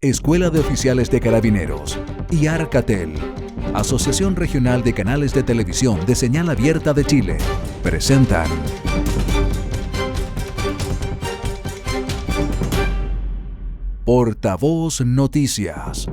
Escuela de Oficiales de Carabineros y Arcatel, Asociación Regional de Canales de Televisión de Señal Abierta de Chile, presentan Portavoz Noticias.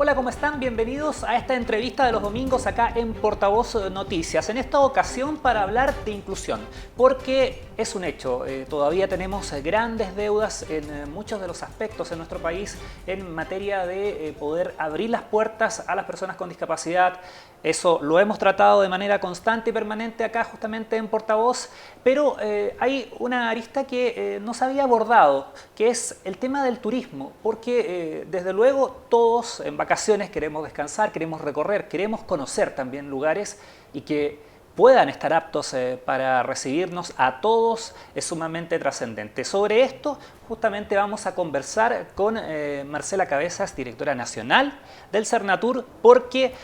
Hola, ¿cómo están? Bienvenidos a esta entrevista de los domingos acá en Portavoz Noticias. En esta ocasión para hablar de inclusión, porque es un hecho, todavía tenemos grandes deudas en muchos de los aspectos en nuestro país en materia de poder abrir las puertas a las personas con discapacidad. Eso lo hemos tratado de manera constante y permanente acá justamente en Portavoz, pero hay una arista que no se había abordado, que es el tema del turismo, porque desde luego todos en vacaciones queremos descansar, queremos recorrer, queremos conocer también lugares y que puedan estar aptos para recibirnos a todos es sumamente trascendente. Sobre esto justamente vamos a conversar con Marcela Cabezas, directora nacional del Cernatur, porque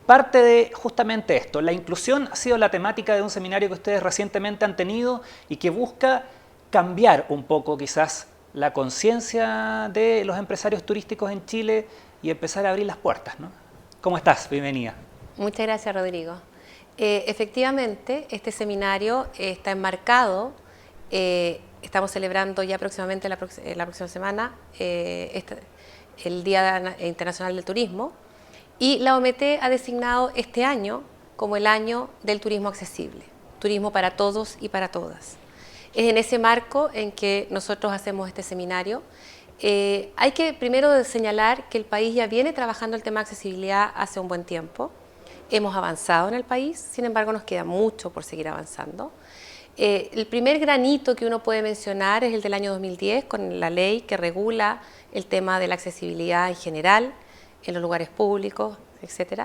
parte de justamente esto, la inclusión ha sido la temática de un seminario que ustedes recientemente han tenido y que busca cambiar un poco quizás la conciencia de los empresarios turísticos en Chile y empezar a abrir las puertas, ¿no? ¿Cómo estás? Bienvenida. Muchas gracias, Rodrigo. Efectivamente, este seminario está enmarcado, estamos celebrando ya próximamente la próxima semana el Día Internacional del Turismo, y la OMT ha designado este año como el año del turismo accesible, turismo para todos y para todas. Es en ese marco en que nosotros hacemos este seminario. Hay que primero señalar que el país ya viene trabajando el tema de accesibilidad hace un buen tiempo. Hemos avanzado en el país, sin embargo nos queda mucho por seguir avanzando. El primer granito que uno puede mencionar es el del año 2010, con la ley que regula el tema de la accesibilidad en general, en los lugares públicos, etc.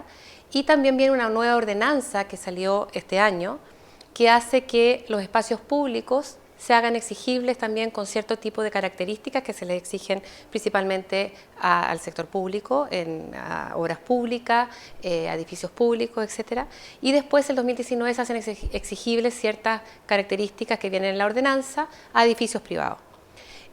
Y también viene una nueva ordenanza que salió este año, que hace que los espacios públicos se hagan exigibles también con cierto tipo de características que se les exigen principalmente al sector público, a obras públicas, a edificios públicos, etc. Y después, en 2019, se hacen exigibles ciertas características que vienen en la ordenanza a edificios privados.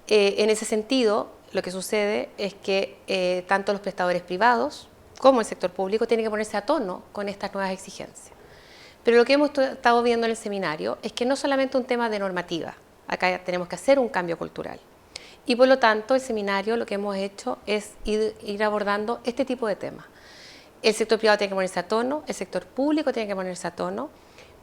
En ese sentido, lo que sucede es que tanto los prestadores privados como el sector público tienen que ponerse a tono con estas nuevas exigencias. Pero lo que hemos estado viendo en el seminario es que no solamente un tema de normativa, acá tenemos que hacer un cambio cultural. Y por lo tanto, el seminario lo que hemos hecho es ir abordando este tipo de temas. El sector privado tiene que ponerse a tono, el sector público tiene que ponerse a tono,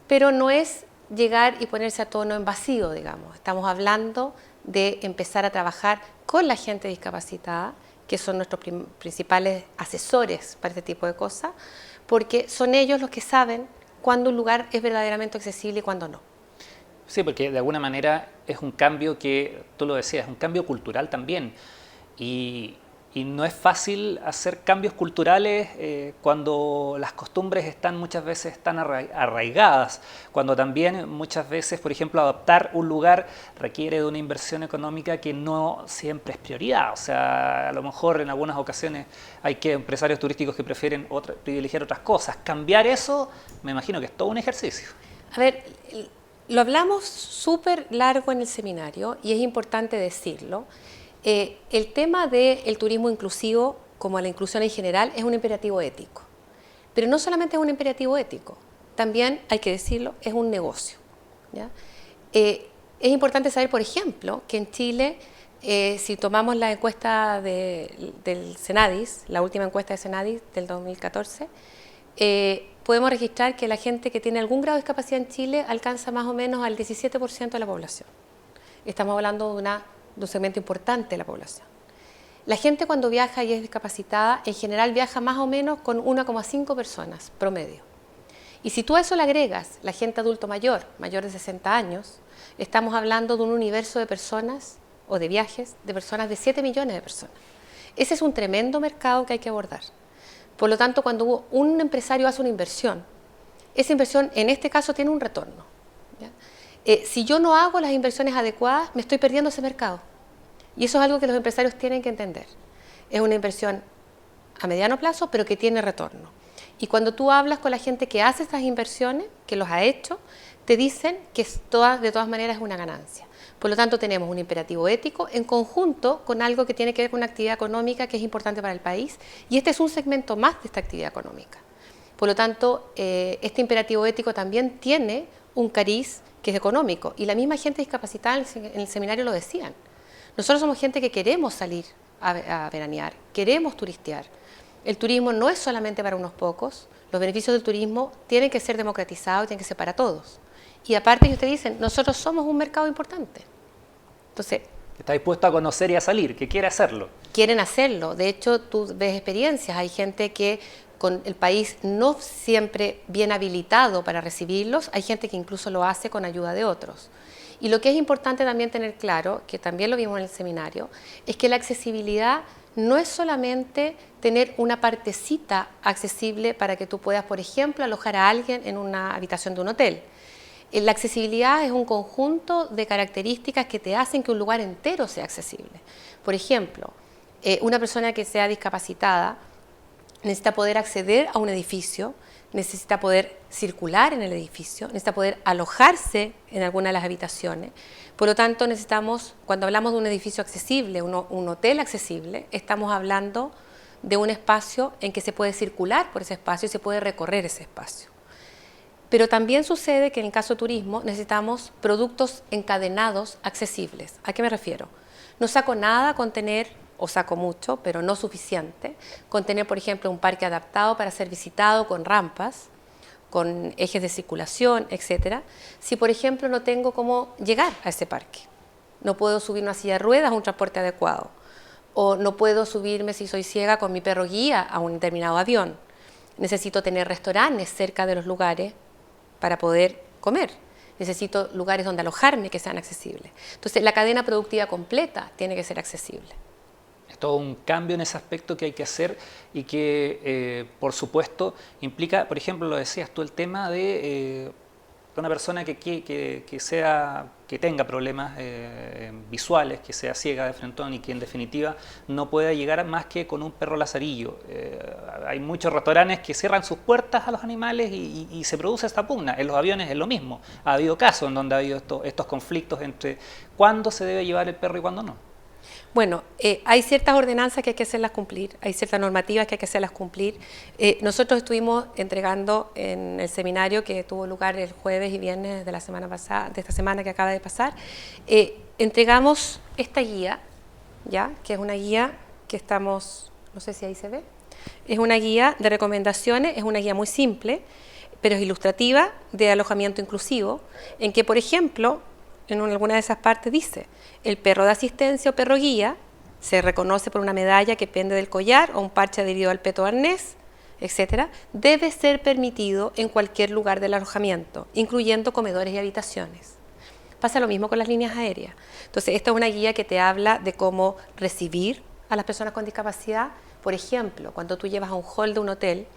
pero no es llegar y ponerse a tono en vacío, digamos. Estamos hablando de empezar a trabajar con la gente discapacitada, que son nuestros principales asesores para este tipo de cosas, porque son ellos los que saben cuándo un lugar es verdaderamente accesible y cuándo no. Sí, porque de alguna manera es un cambio que, tú lo decías, es un cambio cultural también. Y no es fácil hacer cambios culturales cuando las costumbres están muchas veces tan arraigadas, cuando también muchas veces, por ejemplo, adoptar un lugar requiere de una inversión económica que no siempre es prioridad. O sea, a lo mejor en algunas ocasiones hay empresarios turísticos que prefieren privilegiar otras cosas. Cambiar eso, me imagino que es todo un ejercicio. A ver, lo hablamos súper largo en el seminario y es importante decirlo. El tema del turismo inclusivo, como la inclusión en general, es un imperativo ético. Pero no solamente es un imperativo ético, también, hay que decirlo, es un negocio, ¿ya? Es importante saber, por ejemplo, que en Chile, si tomamos la encuesta del Senadis, la última encuesta de Senadis del 2014, podemos registrar que la gente que tiene algún grado de discapacidad en Chile alcanza más o menos al 17% de la población. Estamos hablando de un segmento importante de la población. La gente cuando viaja y es discapacitada, en general viaja más o menos con 1,5 personas promedio. Y si tú a eso le agregas la gente adulto mayor de 60 años, estamos hablando de un universo de personas o de viajes de personas de 7 millones de personas. Ese es un tremendo mercado que hay que abordar. Por lo tanto, cuando un empresario hace una inversión, esa inversión en este caso tiene un retorno, ¿ya? Si yo no hago las inversiones adecuadas, me estoy perdiendo ese mercado. Y eso es algo que los empresarios tienen que entender. Es una inversión a mediano plazo, pero que tiene retorno. Y cuando tú hablas con la gente que hace estas inversiones, que los ha hecho, te dicen que de todas maneras es una ganancia. Por lo tanto, tenemos un imperativo ético en conjunto con algo que tiene que ver con una actividad económica que es importante para el país, y este es un segmento más de esta actividad económica. Por lo tanto, este imperativo ético también tiene un cariz que es económico, y la misma gente discapacitada en el seminario lo decían. Nosotros somos gente que queremos salir a veranear, queremos turistear. El turismo no es solamente para unos pocos, los beneficios del turismo tienen que ser democratizados y tienen que ser para todos. Y aparte, que ustedes dicen, nosotros somos un mercado importante. Entonces, está dispuesto a conocer y a salir, que quiere hacerlo. Quieren hacerlo. De hecho, tú ves experiencias. Hay gente que con el país no siempre bien habilitado para recibirlos, hay gente que incluso lo hace con ayuda de otros. Y lo que es importante también tener claro, que también lo vimos en el seminario, es que la accesibilidad no es solamente tener una partecita accesible para que tú puedas, por ejemplo, alojar a alguien en una habitación de un hotel. La accesibilidad es un conjunto de características que te hacen que un lugar entero sea accesible. Por ejemplo, una persona que sea discapacitada necesita poder acceder a un edificio, necesita poder circular en el edificio, necesita poder alojarse en alguna de las habitaciones. Por lo tanto, necesitamos, cuando hablamos de un edificio accesible, un hotel accesible, estamos hablando de un espacio en que se puede circular por ese espacio y se puede recorrer ese espacio. Pero también sucede que en el caso de turismo necesitamos productos encadenados accesibles. ¿A qué me refiero? No saco nada con tener, o saco mucho, pero no suficiente, con tener, por ejemplo, un parque adaptado para ser visitado con rampas, con ejes de circulación, etc. Si, por ejemplo, no tengo cómo llegar a ese parque, no puedo subir una silla de ruedas a un transporte adecuado, o no puedo subirme, si soy ciega, con mi perro guía a un determinado avión. Necesito tener restaurantes cerca de los lugares para poder comer. Necesito lugares donde alojarme que sean accesibles. Entonces, la cadena productiva completa tiene que ser accesible. Es todo un cambio en ese aspecto que hay que hacer y que, por supuesto, implica, por ejemplo, lo decías tú, el tema de una persona que tenga problemas visuales, que sea ciega de frentón y que en definitiva no pueda llegar más que con un perro lazarillo. Hay muchos restaurantes que cierran sus puertas a los animales y se produce esta pugna. En los aviones es lo mismo. Ha habido casos en donde ha habido estos conflictos entre cuándo se debe llevar el perro y cuándo no. Bueno, hay ciertas ordenanzas que hay que hacerlas cumplir, hay ciertas normativas que hay que hacerlas cumplir. Nosotros estuvimos entregando en el seminario que tuvo lugar el jueves y viernes de la semana pasada, de esta semana que acaba de pasar, entregamos esta guía, ¿ya? Que es una guía que estamos, no sé si ahí se ve, es una guía de recomendaciones, es una guía muy simple, pero es ilustrativa, de alojamiento inclusivo, en que, por ejemplo, en alguna de esas partes dice, el perro de asistencia o perro guía se reconoce por una medalla que pende del collar o un parche adherido al peto arnés, etc., debe ser permitido en cualquier lugar del alojamiento, incluyendo comedores y habitaciones. Pasa lo mismo con las líneas aéreas. Entonces, esta es una guía que te habla de cómo recibir a las personas con discapacidad. Por ejemplo, cuando tú llevas a un hall de un hotel,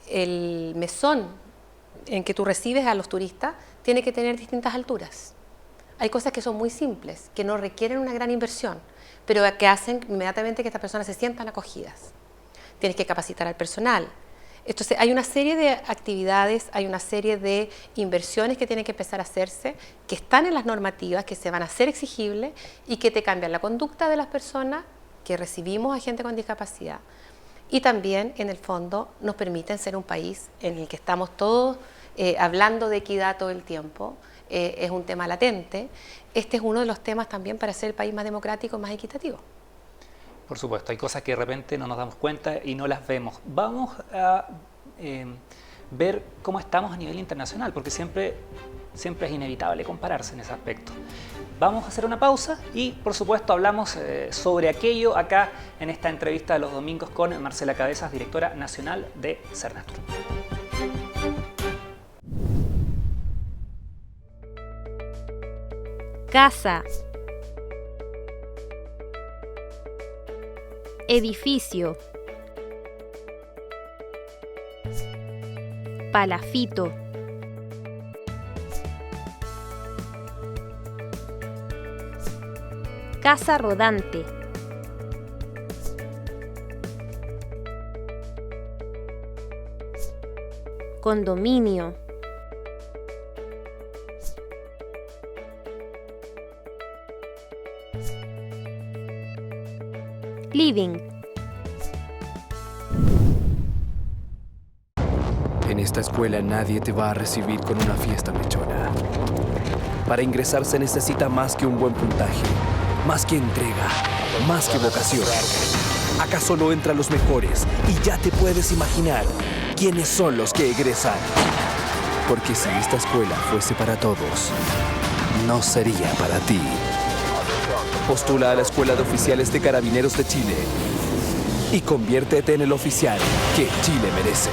el mesón en que tú recibes a los turistas tiene que tener distintas alturas. Hay cosas que son muy simples, que no requieren una gran inversión, pero que hacen inmediatamente que estas personas se sientan acogidas. Tienes que capacitar al personal. Entonces, hay una serie de actividades, hay una serie de inversiones que tienen que empezar a hacerse, que están en las normativas, que se van a hacer exigibles y que te cambian la conducta de las personas que recibimos a gente con discapacidad. Y también, en el fondo, nos permiten ser un país en el que estamos todos hablando de equidad todo el tiempo. Es un tema latente. Este es uno de los temas también para ser el país más democrático y más equitativo. Por supuesto, hay cosas que de repente no nos damos cuenta y no las vemos. Vamos a ver cómo estamos a nivel internacional, porque siempre es inevitable compararse en ese aspecto. Vamos a hacer una pausa y, por supuesto, hablamos sobre aquello acá en esta entrevista de los domingos con Marcela Cabezas, directora nacional de Cernatur. Casa, edificio, palafito, casa rodante, condominio, Living. En esta escuela nadie te va a recibir con una fiesta mechona. Para ingresar se necesita más que un buen puntaje, más que entrega, más que vocación. Acá solo entran los mejores y ya te puedes imaginar quiénes son los que egresan. Porque si esta escuela fuese para todos, no sería para ti. Postula a la Escuela de Oficiales de Carabineros de Chile y conviértete en el oficial que Chile merece.